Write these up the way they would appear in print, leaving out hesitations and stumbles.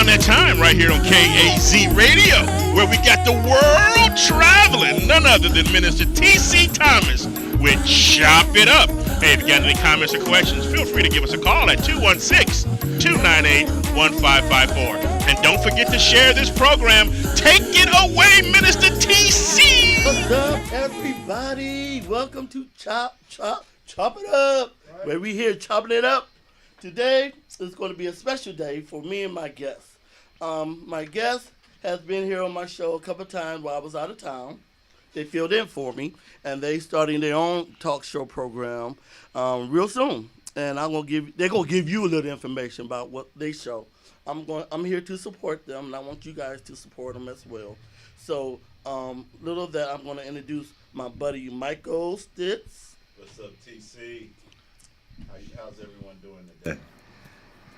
around that time right here on KAZ Radio, where we got the world traveling, none other than Minister T.C. Thomas with Chop It Up. Hey, if you got any comments or questions, feel free to give us a call at 216-298-1554. And don't forget to share this program. Take it away, Minister T.C. What's up, everybody? Welcome to Chop It Up, where we here chopping it up. Today is going to be a special day for me and my guest. My guest has been here on my show a couple of times while I was out of town. They filled in for me, and they starting their own talk show program real soon. And they're gonna give you a little information about what they show. I'm here to support them, and I want you guys to support them as well. So, little of that, I'm gonna introduce my buddy Michael Stitz. What's up, TC? How's everyone doing today?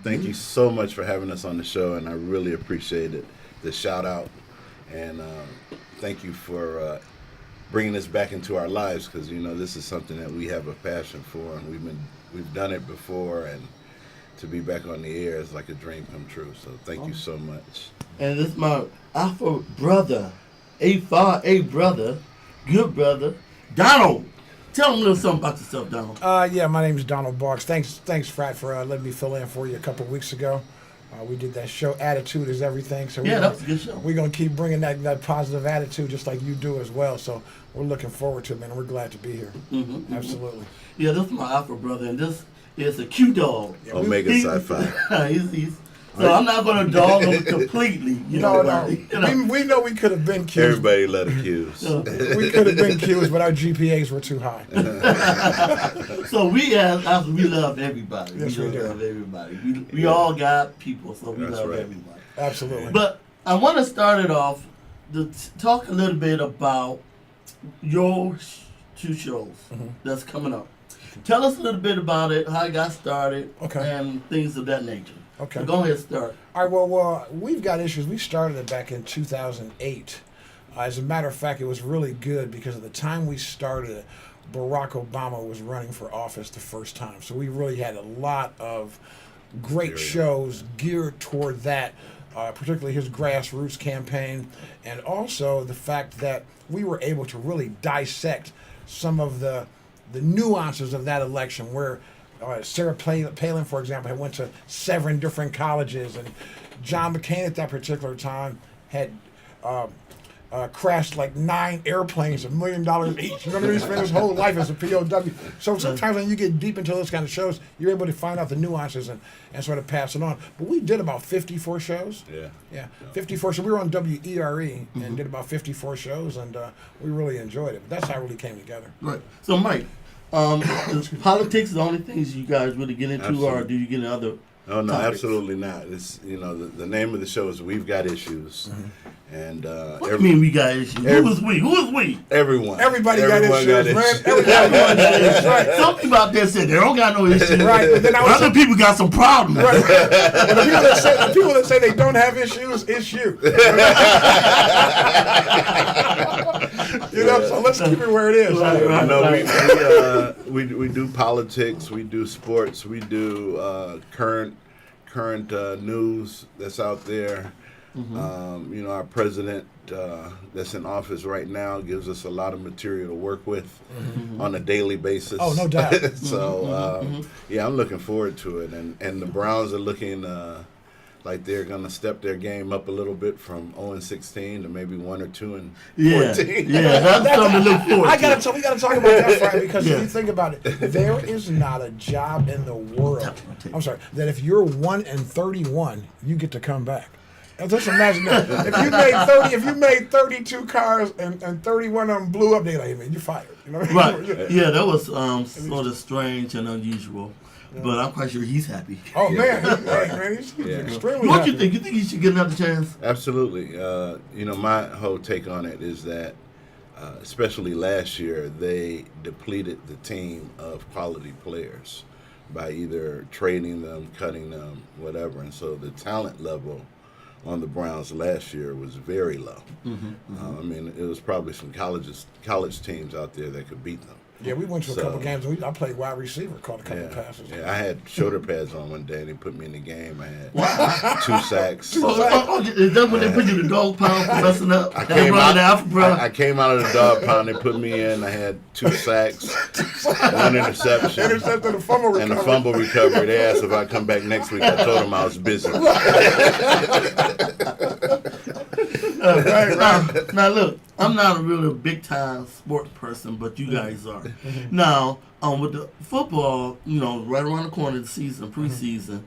Thank you so much for having us on the show, and I really appreciate it. The shout out, and thank you for bringing this back into our lives, because this is something that we have a passion for, and we've done it before, and to be back on the air is like a dream come true. So thank you so much. And this is my alpha brother, good brother, Donald. Tell them a little something about yourself, Donald. Yeah, my name is Donald Barks. Thanks, Frat, for letting me fill in for you a couple of weeks ago. We did that show, Attitude is Everything. So that was a good show. We're going to keep bringing that positive attitude just like you do as well. So we're looking forward to it, man. We're glad to be here. Mm-hmm, Absolutely. Yeah, this is my alpha brother, and this is a Q dog. Omega Sci-Fi. So I'm not going to dog him completely. No. We know we could have been Qs. Everybody love the Qs. We could have been Qs, but our GPAs were too high. So we love everybody. Yes, we do. Love everybody. We all got people, so we love everybody. Absolutely. But I want to start it off to talk a little bit about your two shows that's coming up. Tell us a little bit about it, how it got started, and things of that nature. Okay. So go ahead and start. All right, well, We've Got Issues. We started it back in 2008. As a matter of fact, it was really good because at the time we started it, Barack Obama was running for office the first time. So we really had a lot of great shows geared toward that, particularly his grassroots campaign, and also the fact that we were able to really dissect some of the nuances of that election where Sarah Palin, for example, had went to 7 different colleges, and John McCain at that particular time had crashed like 9 airplanes, $1 million each. Remember, he spent his whole life as a POW. So sometimes when you get deep into those kind of shows, you're able to find out the nuances and sort of pass it on. But we did about 54 shows. Yeah, 54. So we were on WERE and did about 54 shows, and we really enjoyed it. But that's how it really came together. Right. So, Mike, is politics the only things you guys really get into, absolutely, or do you get in other No, topics? Absolutely not. It's the name of the show is We've Got Issues, and what do you mean we got issues? Who is we? Who is we? Everyone. Everybody got issues, man. Everybody got issues. Right. Some people out there say they don't got no issues. Right. But then other people got some problems. Right. But the people that say they don't have issues, it's you. So let's keep it where it is. We do politics, we do sports, we do current news that's out there. Our president that's in office right now gives us a lot of material to work with on a daily basis. Oh, no doubt. So, I'm looking forward to it. And the Browns are looking like they're going to step their game up a little bit from 0-16 to maybe 1 or 2-14. Yeah, that's something to look forward to. We got to talk about that, Frank, because if you think about it, there is not a job in the world, that if you're 1-31, you get to come back. And just imagine that. If you made 32 cars and 31 of them blew up, they're like, man, you're fired. Right. Yeah, that was sort of strange and unusual. But I'm quite sure he's happy. Oh, man. He's extremely What happy. you think? You think he should get another chance? Absolutely. My whole take on it is that, especially last year, they depleted the team of quality players by either trading them, cutting them, whatever. And so the talent level on the Browns last year was very low. It was probably some college teams out there that could beat them. Yeah, we went to a So- couple games. I played wide receiver, caught a couple passes. Yeah, I had shoulder pads on one day, and they put me in the game. I had 2 sacks. Is that when they put you in the dog pound for messing up? I They came running out. after, bro. I came out of the dog pound. They put me in. I had 2 sacks, 1 interception, Intercepted a fumble and a recovery. fumble recovery. They asked if I'd come back next week. I told them I was busy. Now look, I'm not a really big time sports person, but you guys are. Now, with the football, right around the corner, the season, preseason.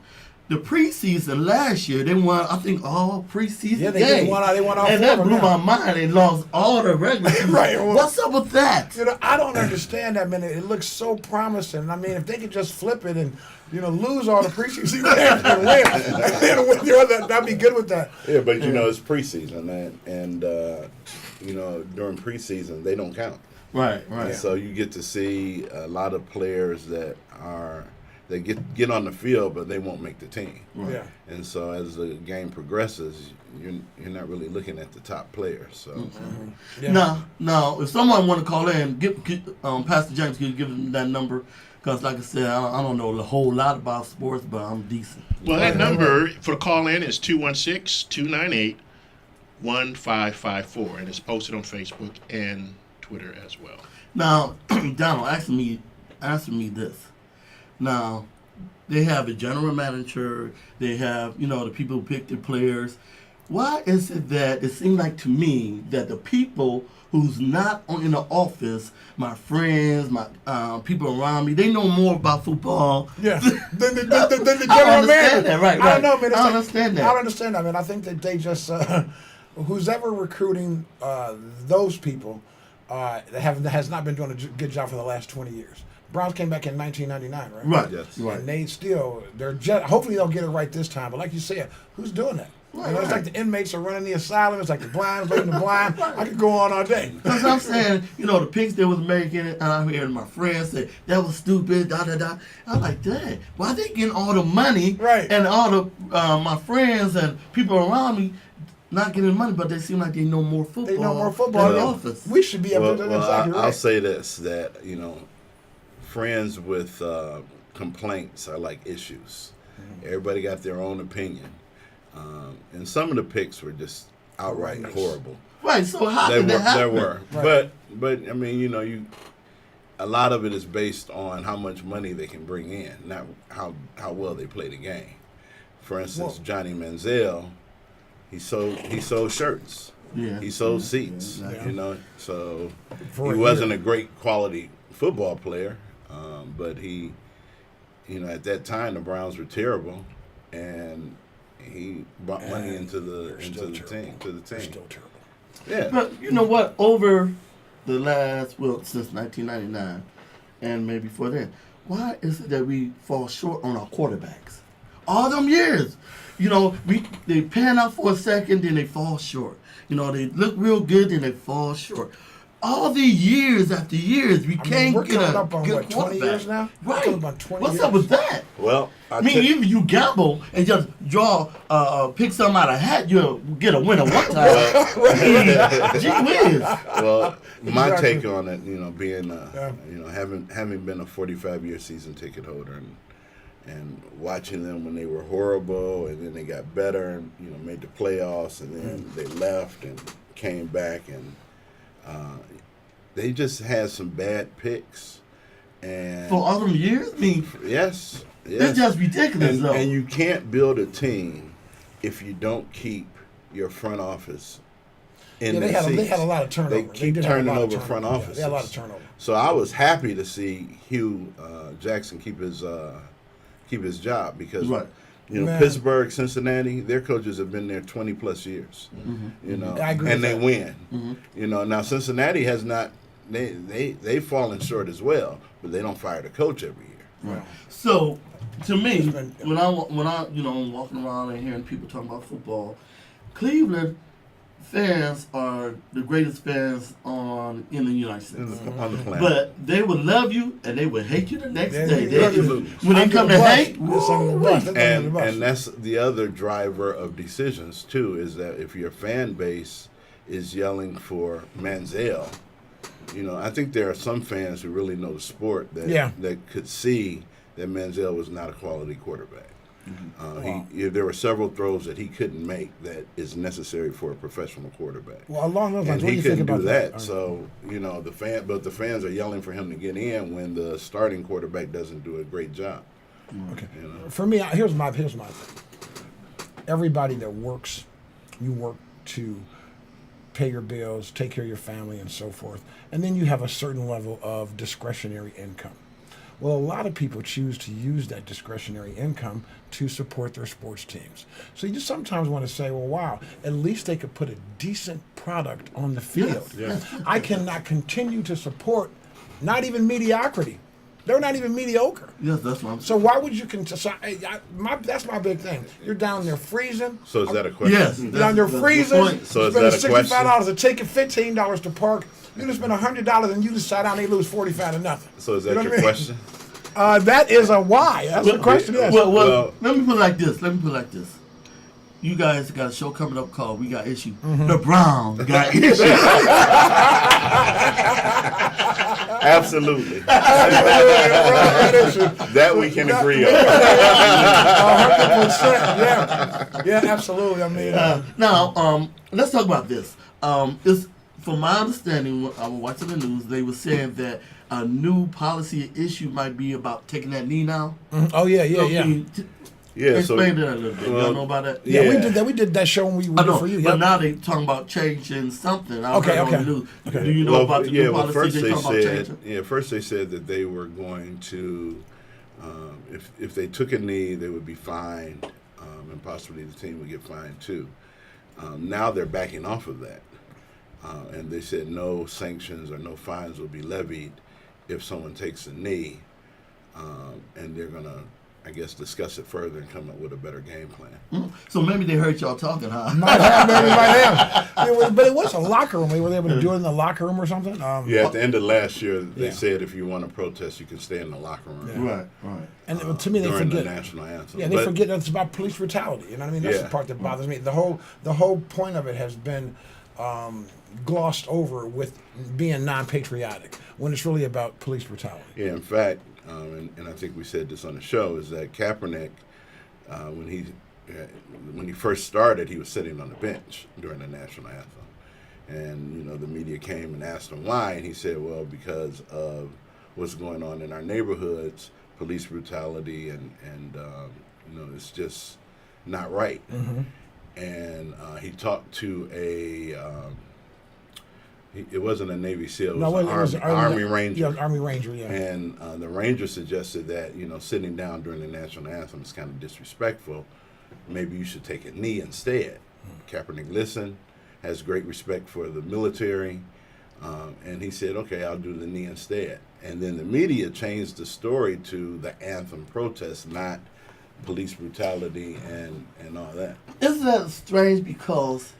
The preseason last year, they won, I think, all preseason Yeah, they games. won all and 4 that of blew them. my mind. They lost all the regular season. Right. What's up with that? I don't understand that, man. It looks so promising. I mean, if they could just flip it and, lose all the preseason games and win, that'd be good with that. Yeah, but it's preseason, and during preseason they don't count. Right. And so you get to see a lot of players that get on the field, but they won't make the team. Yeah. And so as the game progresses, you're not really looking at the top players. So Yeah. Now, if someone want to call in, Pastor James, can you give them that number? Because, like I said, I don't know a whole lot about sports, but I'm decent. Well, that number for the call in is 216-298-1554, and it's posted on Facebook and Twitter as well. Now, Donald, answer me this. Now, they have a general manager. They have, the people who pick the players. Why is it that it seems like to me that the people who's not in the office, my friends, my people around me, they know more about football. Yeah. Than the I general understand manager. that, right. I don't know, man. I understand that. I don't understand that, man. I think that they just, who's ever recruiting those people has not been doing a good job for the last 20 years. Browns came back in 1999, right? Right. Yes. Right. And they're just, hopefully they'll get it right this time. But like you said, who's doing that? Right, It's like the inmates are running the asylum. It's like the blinds leading the blind. I could go on all day. Because I'm saying, the picks they was making, and I'm hearing my friends say, that was stupid, da-da-da. I'm like, dang, why they getting all the money? Right. And all the my friends and people around me not getting money, but they seem like they know more football. They know more football. than the Yeah. office. We should be able Well, to. well, That's exactly I'll right. say this, that friends with complaints are like issues. Everybody got their own opinion, and some of the picks were just outright Horrendous. horrible. Right, so how There did that happen? were, Right. but I mean, a lot of it is based on how much money they can bring in, not how well they play the game. For instance, Well- Johnny Manziel, he sold shirts. Yeah. He sold seats, exactly. so For he a wasn't year. a great quality football player, but he, at that time the Browns were terrible, and he brought money into the still team. terrible. To the They're team. still terrible. Yeah. But you know what? Over the last, since 1999, and maybe before then, why is it that we fall short on our quarterbacks? All them years, they pan out for a second, then they fall short. They look real good, then they fall short. All the years after years, we can't we're get coming a up on, good what, 20 quarterback. years now? We're Right. coming up on 20 What's years. up with that? Well, I mean, even you gamble and just pick something out of a hat, you'll get a winner one time. Gee whiz. well, my Exactly. take on it, being having been a 45-year season ticket holder and watching them when they were horrible and then they got better and made the playoffs and then they left and came back and they just had some bad picks and For all them years? I mean, yes, it's just ridiculous, though. and you can't build a team if you don't keep your front office in Yeah, the they seats. had a lot of turnover. They keep did have a turning lot of over front turnover. Yeah, offices. they had a lot of turnover. So I was happy to see Hugh Jackson keep his job because Right. Man. Pittsburgh, Cincinnati, their coaches have been there 20 plus years. I agree and with they that. win. Now Cincinnati has not. They've fallen short as well, but they don't fire the coach every year. Right. So, to me, It's been- when I I'm walking around and hearing people talking about football, Cleveland fans are the greatest fans in the United States. On the planet. But they would love you and they would hate you the next Yeah, day. yeah, They- yeah. when they Under come the to bus. hate, That's under the bus. That's under the bus. And that's the other driver of decisions too, is that if your fan base is yelling for Manziel, I think there are some fans who really know the sport that could see that Manziel was not a quality quarterback. There were several throws that he couldn't make that is necessary for a professional quarterback. Well, along those lines, and what do he you think couldn't about do that. that? So the fans are yelling for him to get in when the starting quarterback doesn't do a great job. Okay. For me, here's my thing. Everybody that works, you work to pay your bills, take care of your family, and so forth, and then you have a certain level of discretionary income. Well, a lot of people choose to use that discretionary income to support their sports teams. So you just sometimes want to say, well, wow, at least they could put a decent product on the field. Yes. I cannot continue to support not even mediocrity. They're not even mediocre. Yes, that's what I'm So why would you that's my big thing. You're down there freezing. So is that a question? Yes. You're down there freezing. So is spending that a question? $65 a ticket, $15 to park. You just spend $100 and you just sat down and they lose 45 to nothing. So is that You know your what I mean? question? That is a why. That's the question. Yes. Well, let me put it like this. You guys got a show coming up called We Got Issue. Mm-hmm. The Browns got issue. Absolutely. That we can agree on. 100%. Yeah, absolutely. I mean, Now, let's talk about this. It's, from my understanding, when I was watching the news, they were saying that a new policy issue might be about taking that knee now. oh yeah. Explain that a little bit. Y'all know about that? Yeah, we did that. We did that show when we I did know, for you. but Yep. now they talking about changing something. I Okay, heard on okay. the news. Okay. Do you know about the new policy first they they talking about said, changing? first they said that they were going to, if they took a knee, they would be fined, and possibly the team would get fined too. Now they're backing off of that, and they said no sanctions or no fines will be levied if someone takes a knee, and they're gonna, I guess, discuss it further and come up with a better game plan. So maybe they heard y'all talking, huh? Might have, maybe might have. But it was a locker room. Were they able to do it in the locker room or something? Yeah, at the end of last year, they Yeah. said if you want to protest, you can stay in the locker room. Right. And to me, they during forget. the national anthem. Yeah, they But- forget that it's about police brutality. You know what I mean? That's Yeah. the part that bothers me. The whole point of it has been glossed over with being non-patriotic when it's really about police brutality. Yeah, in fact, and I think we said this on the show, is that Kaepernick, when he first started, he was sitting on the bench during the national anthem, and the media came and asked him why, and he said, "Well, because of what's going on in our neighborhoods, police brutality, and it's just not right." Mm-hmm. And he talked to it wasn't a Navy SEAL, No, it was an Army Ranger. Yeah, Army Ranger, yeah. And the Ranger suggested that, sitting down during the national anthem is kind of disrespectful. Maybe you should take a knee instead. Kaepernick listened, has great respect for the military, and he said, okay, I'll do the knee instead. And then the media changed the story to the anthem protest, not police brutality and all that. Isn't that strange? Because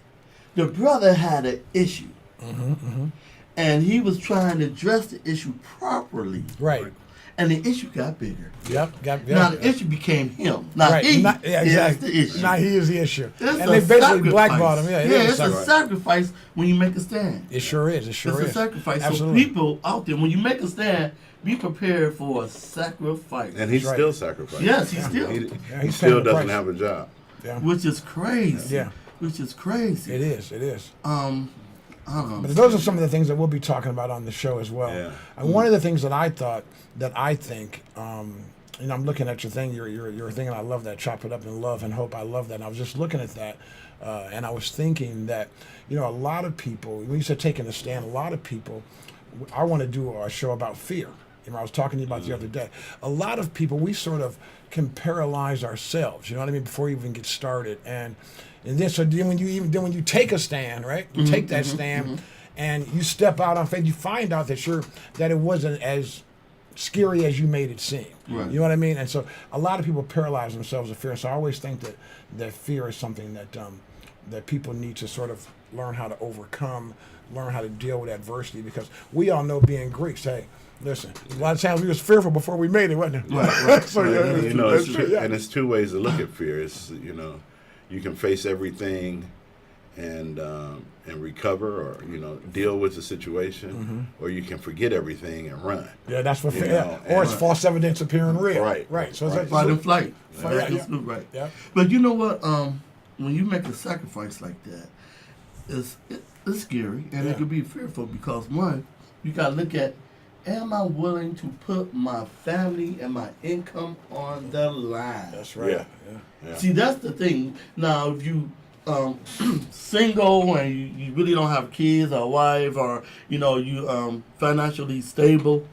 the brother had an issue. And he was trying to address the issue properly. Right. And the issue got bigger. Yep. Now the issue became him. Now Right. he Exactly. is the issue. Now he is the issue. It's And a they basically sacrifice. blackballed him. Yeah, it's a sacrifice when you make a stand. It sure is. It sure It's is. a sacrifice. Absolutely. So people out there, when you make a stand, be prepared for a sacrifice. And he's Right. still sacrificing. Yes, he's still. He he's paying still the doesn't price. have a job. Yeah. Which is crazy. Yeah. Which is crazy. It is. It is. I don't know. But those are some of the things that we'll be talking about on the show as well. Yeah. And one of the things that I think, I'm looking at your thing, your thing, and I love that. Chop it up in love and hope. I love that. And I was just looking at that, and I was thinking that, a lot of people, when you said taking a stand, a lot of people, I want to do a show about fear. I was talking to you about the other day. A lot of people, we sort of can paralyze ourselves. You know what I mean? Before you even get started, and then when you take a stand, right? You take that stand, and you step out on faith. You find out that it wasn't as scary as you made it seem. Right. You know what I mean? And so a lot of people paralyze themselves with fear. So I always think that fear is something that people need to sort of learn how to overcome, learn how to deal with adversity, because we all know, being Greeks, hey, listen, a lot of times we was fearful before we made it, wasn't it? Right. So, yeah, It's that's true, yeah. and it's two ways to look at fear. It's you can face everything and recover, or deal with the situation, or you can forget everything and run. Yeah, that's what. You Yeah. know, Or it's and- false evidence appearing real. Right. Right. So Right. it's Fight and flight. Fight, That's yeah. absolutely right. Yeah. But you know what? When you make a sacrifice like that, it's scary and Yeah. it can be fearful because one, you got to look at, am I willing to put my family and my income on the line? That's right. Yeah. Yeah. Yeah. See, that's the thing. Now, if you single and you really don't have kids or wife, or you financially stable,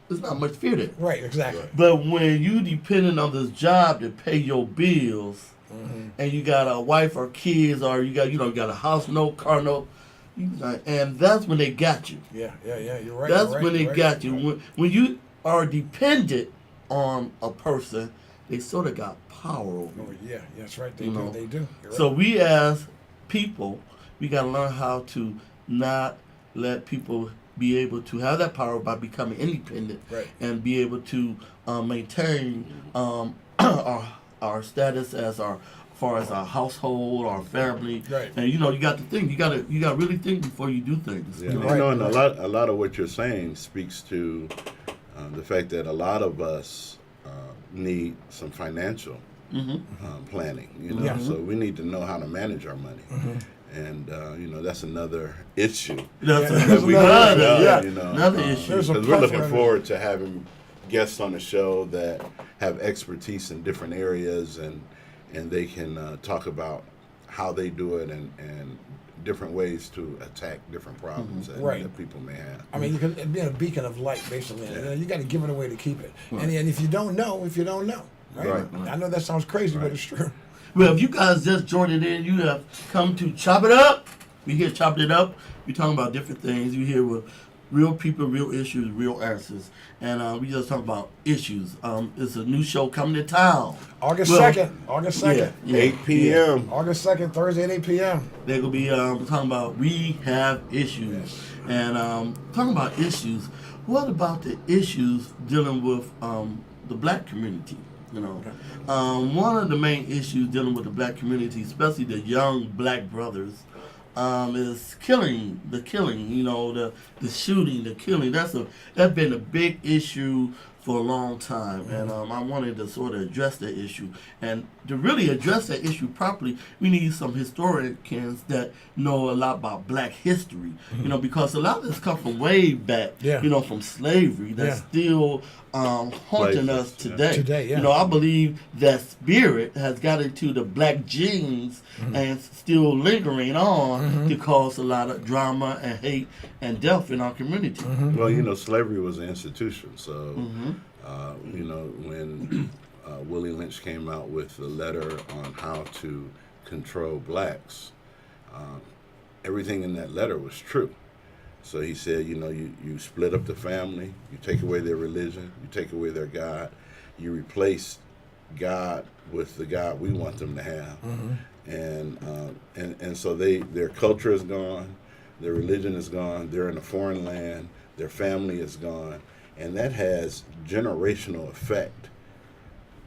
there's not much fear there. Right. Exactly. But when you depending on this job to pay your bills, and you got a wife or kids, or you got a house note, car note, and that's when they got you. Yeah. Yeah. Yeah. You're right. That's you're right, when they you're right, got you. you're right. When you are dependent on a person, they sort of got power over you. Oh, yeah. That's right. They You do. know. They do. You're So right. we as people, we got to learn how to not let people be able to have that power by becoming independent, Right. and be able to maintain our status as far as our household, our family, Right. and you got to think. You got to really think before you do things. Yeah, Right. and a lot of what you're saying speaks to the fact that a lot of us need some financial planning. Yeah. So we need to know how to manage our money, and that's another issue. That's Yeah. that we Another- can yeah. Another issue. There's a because we're looking plethora of- forward to having guests on the show that have expertise in different areas, and they can talk about how they do it and different ways to attack different problems Right. that people may have. I mean, you can be a beacon of light, basically. Yeah. You got to give it away to keep it. And if you don't know, you don't know. Right? Right. I know that sounds crazy, but Right. it's true. Well, if you guys just joined in, you have come to Chop It Up. We here chopping it up. We're talking about different things. You here with real people, real issues, real answers. And we just talking about issues. It's a new show coming to town. August Well, 2nd. August 2nd. Yeah. 8 p.m. August 2nd, Thursday at 8 p.m. They're going to be talking about we have issues. And talking about issues, what about the issues dealing with the black community? One of the main issues dealing with the black community, especially the young black brothers, is the killing, the shooting, the killing. That's been a big issue for a long time, and I wanted to sort of address that issue. And to really address that issue properly, we need some historians that know a lot about black history, because a lot of this comes from way back, Yeah. from slavery that's Yeah. still haunting us Places, yeah. today. Today, yeah. I believe that spirit has got into the black genes and still lingering on to cause a lot of drama and hate and death in our community. Well, slavery was an institution. So, when Willie Lynch came out with the letter on how to control blacks, everything in that letter was true. So he said, you split up the family, you take away their religion, you take away their God, you replace God with the God we want them to have, and so their culture is gone, their religion is gone, they're in a foreign land, their family is gone, and that has generational effect.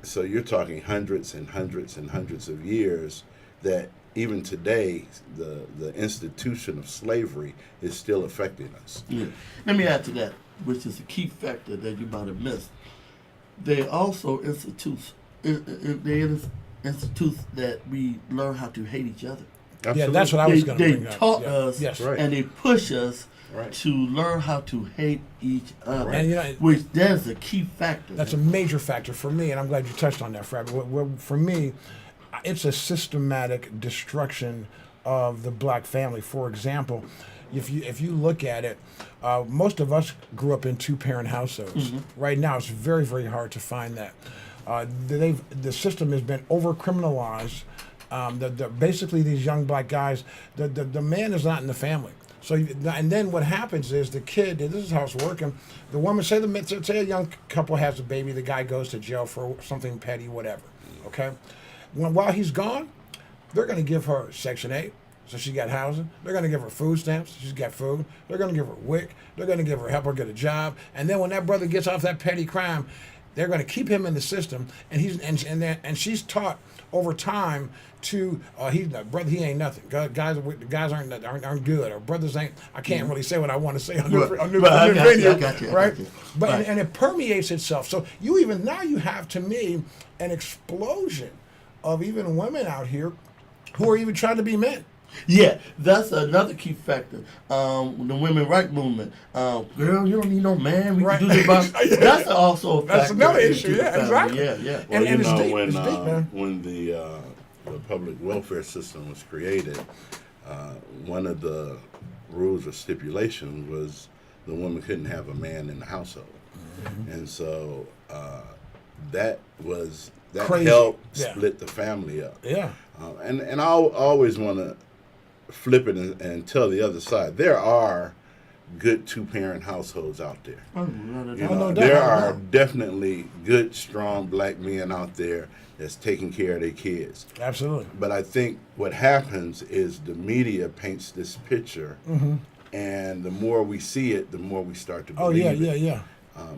So you're talking hundreds and hundreds and hundreds of years that even today, the institution of slavery is still affecting us. Yeah. Let me add to that, which is a key factor that you might have missed. They also institutes that we learn how to hate each other. Yeah, that's what I was going to They bring up. taught Yeah. us Yes. Right. and they push us Right. to learn how to hate each other, And, which that's a key factor. That's a major factor for me, and I'm glad you touched on that, Fred. For me, it's a systematic destruction of the black family. For example, if you look at it, most of us grew up in two-parent households. Right now, it's very, very hard to find that. The system has been over-criminalized. Basically, these young black guys, the man is not in the family. So, and then what happens is the kid, this is how it's working. The woman, say a young couple has a baby, the guy goes to jail for something petty, whatever. Okay, while he's gone, they're going to give her Section 8, so she got housing. They're going to give her food stamps, she's got food. They're going to give her WIC. They're going to give her help her get a job. And then when that brother gets off that petty crime, they're going to keep him in the system, and and she's taught over time to he's brother, he ain't nothing. Guys aren't good, or brothers ain't. I can't really say what I want to say on the video, right? But and it permeates itself. So you have to me an explosion of even women out here who are even trying to be men. Yeah, that's another key factor. The women right movement. Girl, you don't need no man. We can do this. That's also a factor. That's another issue. Yeah, exactly. Yeah. Well, And it's deep, when it's deep, man. when the public welfare system was created, one of the rules or stipulations was the woman couldn't have a man in the household, and so that Crazy. helped Yeah. split the family up. Yeah. And I always want to flip it and tell the other side. There are good two-parent households out there. You know, no doubt, there no are doubt. definitely good, strong black men out there that's taking care of their kids. Absolutely. But I think what happens is the media paints this picture, and the more we see it, the more we start to believe it. Yeah.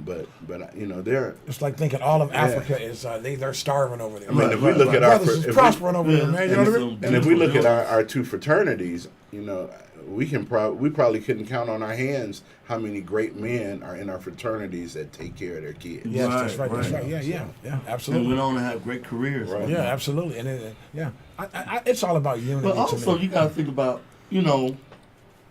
But you know, they're. It's like thinking all of Africa is they're starving over there. I mean, if we look at our brothers is prospering over there, man. You know what I mean? and if we look at our two fraternities, you know, we probably couldn't count on our hands how many great men are in our fraternities that take care of their kids. Yes, that's right. That's Right. right. Yeah, And absolutely. went on to have great careers. Right. Yeah, absolutely. And it's all about unity. But to also, me. you got to think about, you know,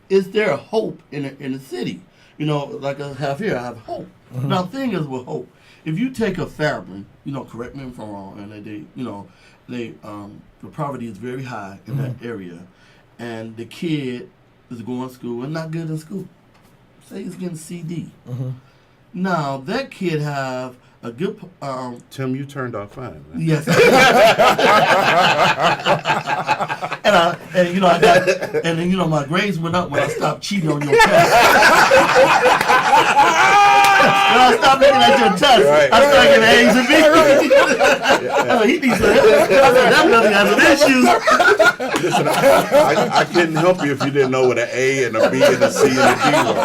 is there a hope in the city? You know, like I have here, I have hope. Now, the thing is with hope, if you take a family, you know, correct me if I'm wrong, and the poverty is very high in that area, and the kid is going to school and not good in school. Say he's getting CD. Now, that kid have a good Tim, you turned off fine, man. yes. and you know I got, and then you know my grades went up when I stopped cheating on your test. When I stopped looking at your test, Right. I started getting A's and B's. I said, he needs to help. I said, that brother has some issues. Listen, I couldn't help you if you didn't know what an A and a B and a C and a D were.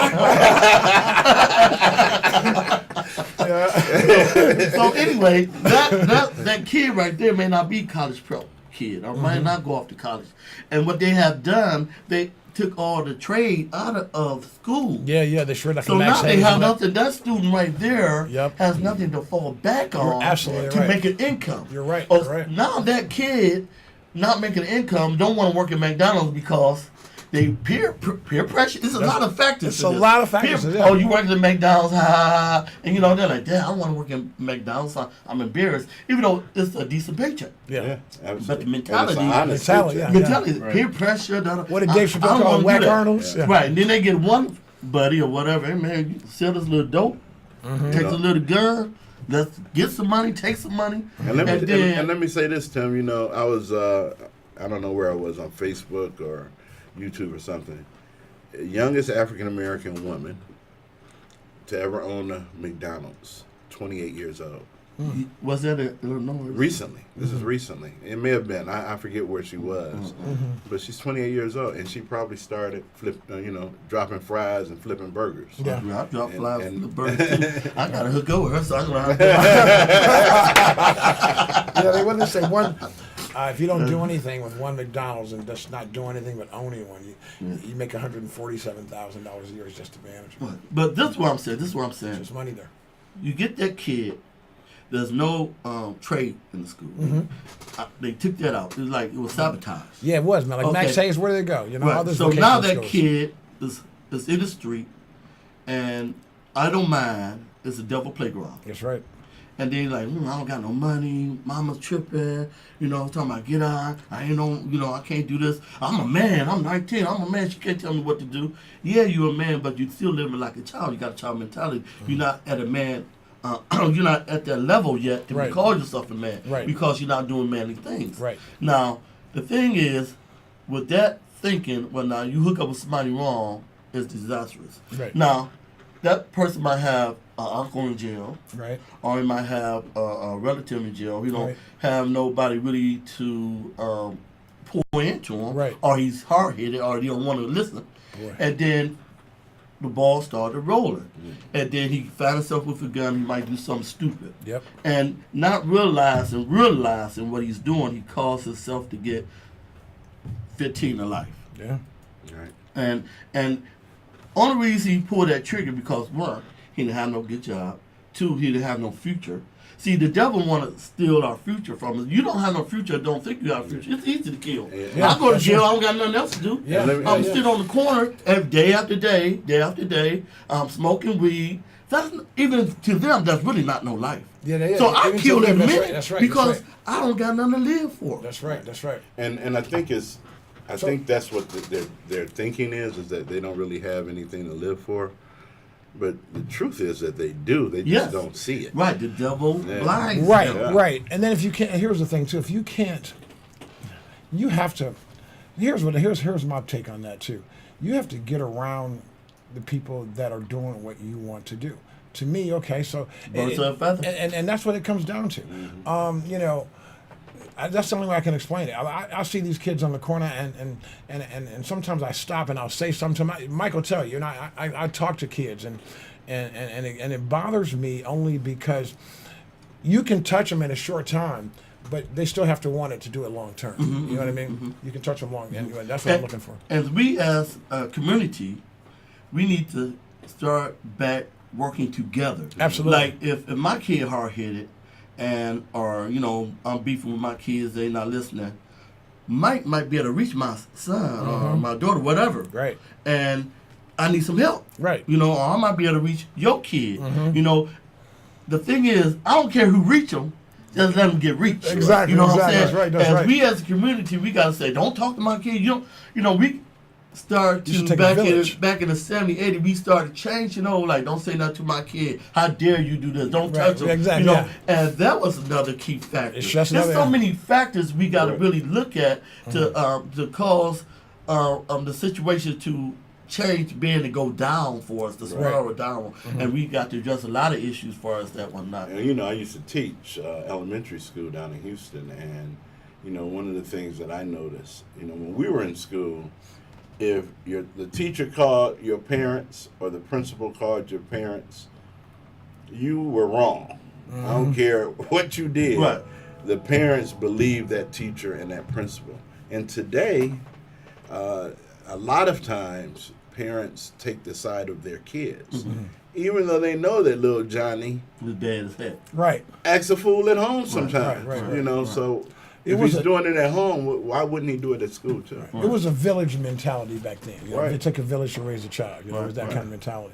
So anyway, that kid right there may not be college pro kid, or might not go off to college. And what they have done, they took all the trade out of school. Yeah, they sure like So a Max now they Hayes have and that. nothing. That student right there Yep. has nothing to fall back on absolutely to right. make an income. You're right, Oh, you're right. Now that kid not making an income don't want to work at McDonald's because they peer pressure. There's a lot of factors. It's to a this. lot of factors, yeah. Oh, you work at McDonald's, and you know they're like, damn, I want to work at McDonald's. So I'm embarrassed, even though it's a decent paycheck. Yeah. Absolutely. But the mentality- And it's an honest Mentality, paycheck. yeah. Mentality, peer pressure. What did Dave Chappelle call Whack Arnold's? Yeah. Right, and then they get one buddy or whatever. Hey man, you sell this little dope, take a little gun, let's get some money, take some money, And let me then and let me say this, Tim. You know, I was I don't know where I was on Facebook or YouTube or something. Youngest African American woman to ever own a McDonald's, 28 years old. was that a Illinois? Recently, this is recently. It may have been. I forget where she was, but she's 28 years old, and she probably started dropping fries and flipping burgers. Yeah. I drop flies and- from the bird too. I gotta hook up with her, so I can Yeah, they wouldn't say one. If you don't do anything with one McDonald's and just not do anything but owning one, you make $147,000 a year as just a manager. But this is what I'm saying. There's money there. You get that kid. There's no trade in the school. They took that out. It was sabotage. Yeah, it was, man. Like Max Okay. Hayes, where did they go? You know, all Right. those So now vocational that schools. kid is in the street, and I don't mind. It's a devil playground. That's right. And then like, I don't got no money. Mama's tripping. You know, talking about get out. I ain't no, I can't do this. I'm a man. I'm 19. I'm a man. She can't tell me what to do. Yeah, you're a man, but you still living like a child. You got a child mentality. You're not at a man. You're not at that level yet to Right. call yourself a man. Right. Because you're not doing manly things. Right. Now, the thing is, with that thinking, well, now you hook up with somebody wrong, it's disastrous. Right. Now, that person might have an uncle in jail, Right. or he might have a relative in jail. He don't Right. have nobody really to pour into him, Right. or he's hard-headed, or he don't want to listen. Right. And then the ball started rolling. And then he found himself with a gun, he might do something stupid. Yep. And not realizing what he's doing, he caused himself to get 15 to life. Yeah. Right. And only reason he pulled that trigger because one, he didn't have no good job. Two, he didn't have no future. See, the devil want to steal our future from us. You don't have no future, don't think you have a future. It's easy to kill. Yeah. I go to That's jail, right. I don't got nothing else to do. Yeah. I'm sitting on the corner every day after day, smoking weed. That's, even to them, that's really not no life. Yeah. So I Even to killed them, him that's minute right, that's right, because that's right. I don't got nothing to live for. That's right. That's right. And I think I think that's what their thinking is that they don't really have anything to live for. But the truth is that they do. They just Yes. don't see it. Right, the devil Yeah. blinds Right, them. Yeah. right. And then if you can't, here's the thing too. If you can't, you have to. Here's my take on that too. You have to get around the people that are doing what you want to do. To me, okay, so Birds of a feather. and that's what it comes down to. You know, that's the only way I can explain it. I see these kids on the corner, and sometimes I stop and I'll say something to Mike will tell you, and I talk to kids, and it bothers me only because you can touch them in a short time, but they still have to want it to do it long term. You know what I mean? You can touch them long, and that's what I'm looking for. As we as a community, we need to start back working together. Absolutely. Like if my kid hard headed or I'm beefing with my kids, they not listening, might be able to reach my son or my daughter, whatever. Right. And I need some help. Right. Or I might be able to reach your kid. The thing is, I don't care who reach them. Just let them get reached. Exactly, You know what exactly. I'm saying? That's right, that's as right. we as a community, we gotta say, don't talk to my kid. We start You should to take a village. back in the 70s, 80s, we started change. Like don't say nothing to my kid. How dare you do this? Don't Right, touch them. exactly, yeah. And that was another key factor. It's just There's another- so many factors we got to Right. really look at to cause the situation to change, being to go down for us, to spiral down, and we got to address a lot of issues for us that were not. And I used to teach elementary school down in Houston, and one of the things that I noticed, when we were in school, if the teacher called your parents or the principal called your parents, you were wrong. I don't care what you did. Right. The parents believed that teacher and that principal. And today, a lot of times, parents take the side of their kids, even though they know that little Johnny The bad as heck. Right. acts a fool at home sometimes. right. So It if was he's a- doing it at home, why wouldn't he do it at school too? It was a village mentality back then. Right. It took a village to raise a child. It was that Right. kind of mentality.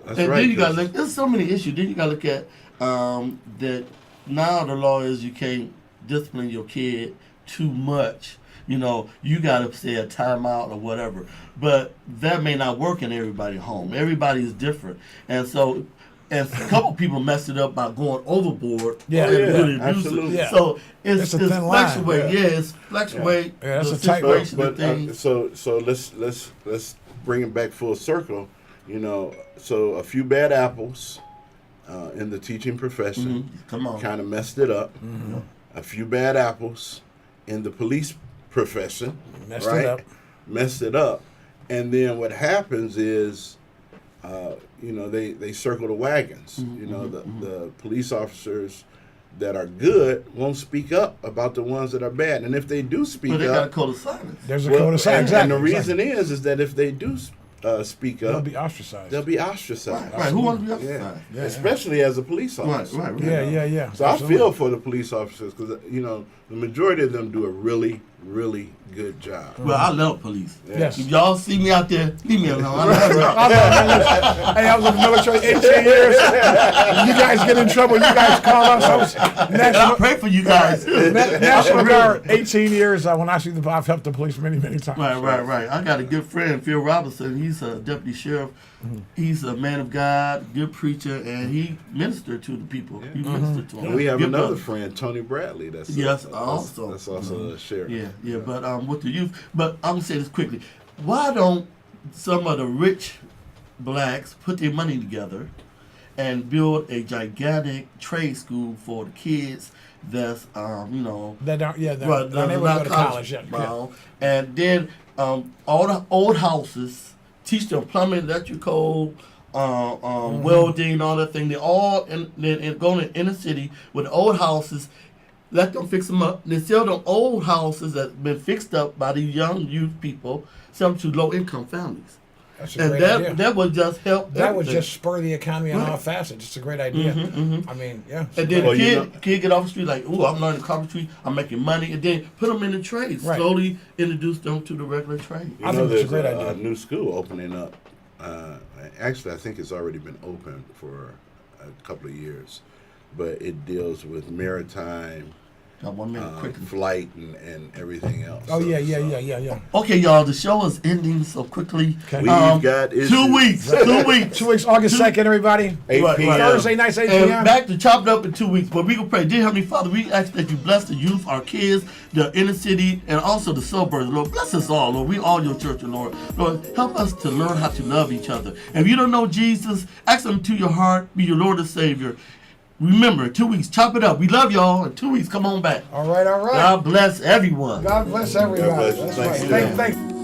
That's And right. then you got to 'cause- look. There's so many issues. Then you got to look at that. Now the law is you can't discipline your kid too much. You got to say a timeout or whatever. But that may not work in everybody's home. Everybody is different, and so. And a couple people messed it up by going overboard. Yeah. and Yeah, really abusing. absolutely. Yeah. So it's It's a thin line. fluctuate. Yeah, it's fluctuate. Yeah, that's the a tight rope. situation of things. So let's bring it back full circle. So a few bad apples in the teaching profession Come on. kind of messed it up. A few bad apples in the police profession Messed it right? up. Messed it up, and then what happens is, they circle the wagons. The police officers that are good won't speak up about the ones that are bad, and if they do speak But they got a up, code of silence. There's a code of silence. and the Exactly. reason is that if they do speak They'll up, be ostracized. they'll be ostracized. Right. Who wants to be Yeah. outside? Yeah. Especially as a police officer. Right. Yeah. So Absolutely. I feel for the police officers because the majority of them do a really, really good job. Well, I love police. Yes. If y'all see me out there, leave me alone. I love Hey, I was in the military 18 years. You guys get in trouble. You guys call us. I was And I National, pray for you guys. National Guard 18 years. When I see I've helped the police many times. Right. I got a good friend, Phil Robinson. He's a deputy sheriff. He's a man of God, good preacher, and he ministered to the people. He ministered to them. And we have Good another brother. friend, Tony Bradley. That's also. that's also a sheriff. Yeah. But with the youth, but I'm gonna say this quickly. Why don't some of the rich blacks put their money together and build a gigantic trade school for the kids that's They don't. Yeah. They that's never not go to college yet. Yeah. bound. And then all the old houses teach them plumbing, electrical, welding, all that thing. They're all going in the city with old houses. Let them fix them up. They sell them old houses that been fixed up by the young youth people, sell them to low income families. That's a great idea. That would just help. That would everything. just spur the economy on all facets. It's a great idea. I mean, yeah. And then Well, kid get off the street like, ooh, I'm learning carpentry, I'm making money, and then put them in the trade. Right. Slowly introduce them to the regular trade. You I know, think it's a there's great idea. a new school opening up. Actually, I think it's already been open for a couple of years, but it deals with maritime Got 1 minute quickly. flight and everything else. Oh, So- yeah. Okay, y'all, the show is ending so quickly. Okay. We've got issues. 2 weeks. 2 weeks. 2 weeks, August 2nd, everybody. 8 Right, p.m. Thursday nights, 8 And p.m. back to chop it up in 2 weeks. But we gonna pray. Dear Heavenly Father, we ask that you bless the youth, our kids, the inner city, and also the suburbs. Lord, bless us all, Lord. We all your church, Lord. Lord, help us to learn how to love each other. And if you don't know Jesus, ask him to your heart, be your Lord and Savior. Remember, 2 weeks, chop it up. We love y'all. In 2 weeks, come on back. All right. God bless everyone. God bless everybody. God bless you. That's Thanks, right. Jim. Thank